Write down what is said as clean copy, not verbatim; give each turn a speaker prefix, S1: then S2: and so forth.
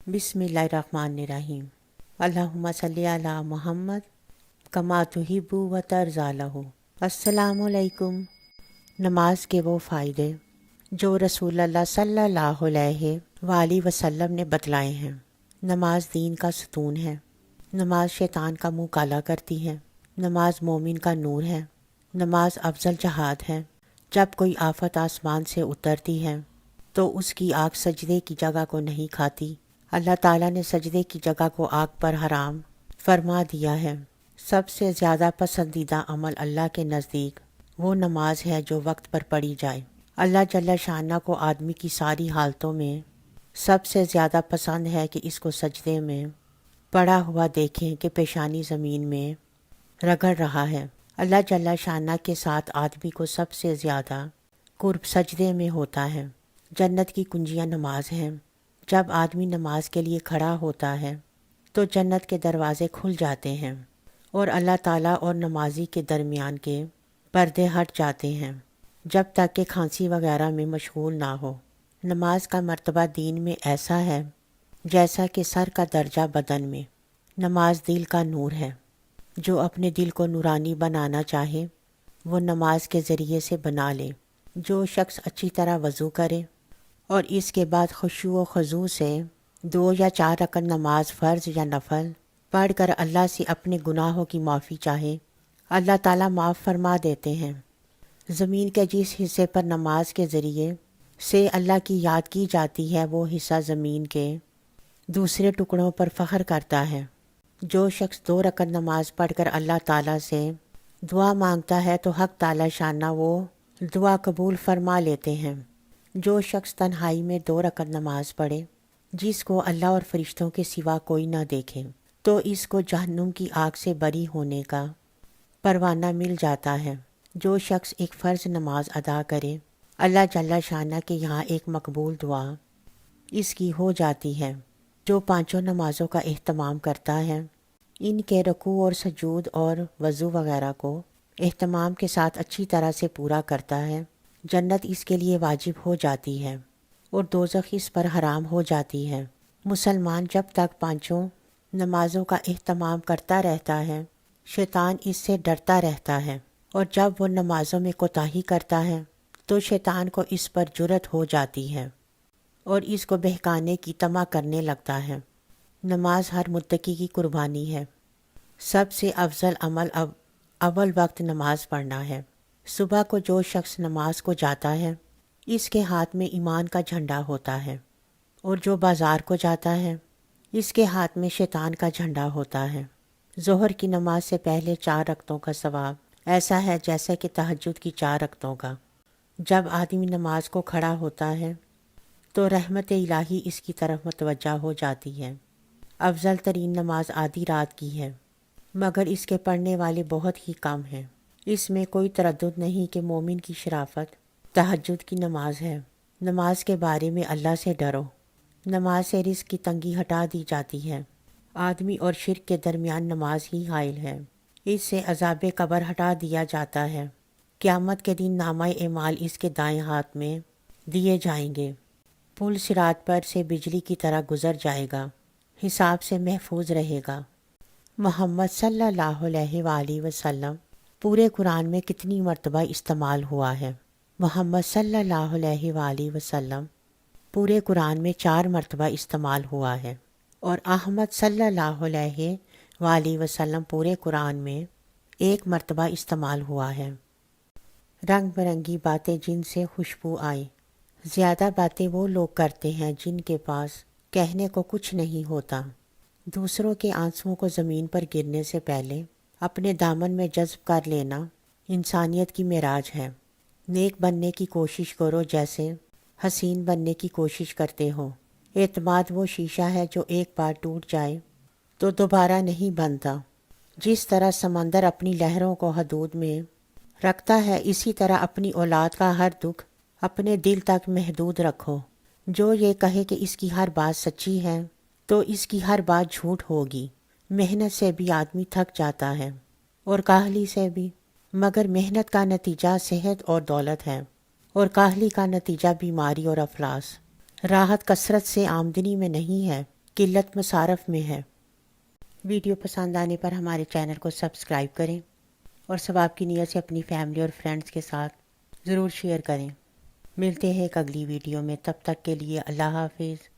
S1: बिस्मिल्लाहिर्रहमानिर्रहीम। अल्लाहुम्मा सल्ली अला मुहम्मद कमा तुहिब्बु व तर्ज़ा लहू। अस्सलामुअलैकुम। नमाज के वो फ़ायदे जो रसूलुल्लाह सल्लल्लाहु अलैहि वसल्लम ने बतलाए हैं। नमाज दीन का सतून है। नमाज शैतान का मुँह काला करती है। नमाज मोमिन का नूर है। नमाज अफजल जहाद है। जब कोई आफत आसमान से उतरती है तो उसकी आग सजदे की जगह को नहीं खाती। अल्लाह ताला ने सजदे की जगह को आग पर हराम फरमा दिया है। सबसे ज़्यादा पसंदीदा अमल अल्लाह के नज़दीक वो नमाज है जो वक्त पर पढ़ी जाए। अल्लाह जल्ल शाना को आदमी की सारी हालतों में सबसे ज़्यादा पसंद है कि इसको सजदे में पड़ा हुआ देखें कि पेशानी ज़मीन में रगड़ रहा है। अल्लाह जल्ल शाना के साथ आदमी को सबसे ज़्यादा कुर्ब सजदे में होता है। जन्नत की कुंजियाँ नमाज हैं। जब आदमी नमाज के लिए खड़ा होता है तो जन्नत के दरवाज़े खुल जाते हैं और अल्लाह ताला और नमाजी के दरमियान के पर्दे हट जाते हैं जब तक कि खांसी वगैरह में मशगूल ना हो। नमाज का मर्तबा दीन में ऐसा है जैसा कि सर का दर्जा बदन में। नमाज दिल का नूर है। जो अपने दिल को नूरानी बनाना चाहे वो नमाज के ज़रिए से बना ले। जो शख्स अच्छी तरह वज़ू करे और इसके बाद खुशू व खजू से 2 या 4 रकत नमाज फ़र्ज़ या नफल पढ़ कर अल्लाह से अपने गुनाहों की माफ़ी चाहे, अल्लाह ताला माफ़ फरमा देते हैं। ज़मीन के जिस हिस्से पर नमाज के ज़रिए से अल्लाह की याद की जाती है वो हिस्सा ज़मीन के दूसरे टुकड़ों पर फ़ख्र करता है। जो शख्स 2 रकत नमाज पढ़कर अल्लाह ताला से दुआ मांगता है तो हक़ ताला शाना वो दुआ कबूल फरमा लेते हैं। जो शख्स तन्हाई में 2 रकत नमाज पढ़े जिसको अल्लाह और फरिश्तों के सिवा कोई ना देखे तो इसको जहन्नुम की आग से बरी होने का परवाना मिल जाता है। जो शख्स एक फ़र्ज़ नमाज अदा करे अल्लाह जल्ल शाना के यहाँ एक मकबूल दुआ इसकी हो जाती है। जो 5 नमाज़ों का एहतमाम करता है इनके रुकू और सजूद और वज़ू वगैरह को एहतमाम के साथ अच्छी तरह से पूरा करता है, जन्नत इसके लिए वाजिब हो जाती है और दोज़ख इस पर हराम हो जाती है। मुसलमान जब तक 5 नमाज़ों का एहतमाम करता रहता है शैतान इससे डरता रहता है और जब वो नमाज़ों में कोताही करता है तो शैतान को इस पर जुर्रत हो जाती है और इसको बहकाने की तमा करने लगता है। नमाज हर मुत्तकी की कुर्बानी है। सबसे अफजल अमल अव्वल वक्त नमाज पढ़ना है। सुबह को जो शख्स नमाज को जाता है इसके हाथ में ईमान का झंडा होता है और जो बाज़ार को जाता है इसके हाथ में शैतान का झंडा होता है। ज़ोहर की नमाज से पहले 4 रकतों का सवाब ऐसा है जैसे कि तहज्जुद की 4 रकतों का। जब आदमी नमाज को खड़ा होता है तो रहमत इलाही इसकी तरफ मुतवज्जा हो जाती है। अफजल तरीन नमाज आधी रात की है मगर इसके पढ़ने वाले बहुत ही कम हैं। इसमें कोई तरद्दुद नहीं कि मोमिन की शराफत तहज्जुद की नमाज है। नमाज के बारे में अल्लाह से डरो। नमाज से रिज़्क़ की तंगी हटा दी जाती है। आदमी और शिर्क के दरमियान नमाज ही हाइल है। इससे अज़ाब कब्र हटा दिया जाता है। क़यामत के दिन नामा एमाल इसके दाएं हाथ में दिए जाएंगे। पुल सिरात पर से बिजली की तरह गुजर जाएगा। हिसाब से महफूज रहेगा। मोहम्मद सल्लल्लाहु अलैहि वसल्लम पूरे कुरान में कितनी मरतबा इस्तेमाल हुआ है? मोहम्मद सल्लल्लाहु अलैहि वसल्लम पूरे कुरान में 4 मरतबा इस्तेमाल हुआ है और अहमद सल्लल्लाहु अलैहि वसल्लम पूरे कुरान में 1 मरतबा इस्तेमाल हुआ है। रंग बिरंगी बातें जिनसे खुशबू आए। ज़्यादा बातें वो लोग करते हैं जिनके पास कहने को कुछ नहीं होता। दूसरों के आंसुओं को ज़मीन पर गिरने से पहले अपने दामन में जज्ब कर लेना इंसानियत की मेराज है। नेक बनने की कोशिश करो जैसे हसीन बनने की कोशिश करते हो। एतमाद वो शीशा है जो एक बार टूट जाए तो दोबारा नहीं बनता। जिस तरह समंदर अपनी लहरों को हदूद में रखता है इसी तरह अपनी औलाद का हर दुख अपने दिल तक महदूद रखो। जो ये कहे कि इसकी हर बात सच्ची है तो इसकी हर बात झूठ होगी। मेहनत से भी आदमी थक जाता है और काहली से भी, मगर मेहनत का नतीजा सेहत और दौलत है और काहली का नतीजा बीमारी और अफलास। राहत कसरत से आमदनी में नहीं है قلت مصارف میں ہے۔ ویڈیو پسند آنے پر ہمارے چینل کو سبسکرائب کریں اور ثواب کی نیت سے اپنی فیملی اور فرینڈز کے ساتھ ضرور شیئر کریں۔ ملتے ہیں ایک اگلی ویڈیو میں، تب تک کے لیے اللہ حافظ۔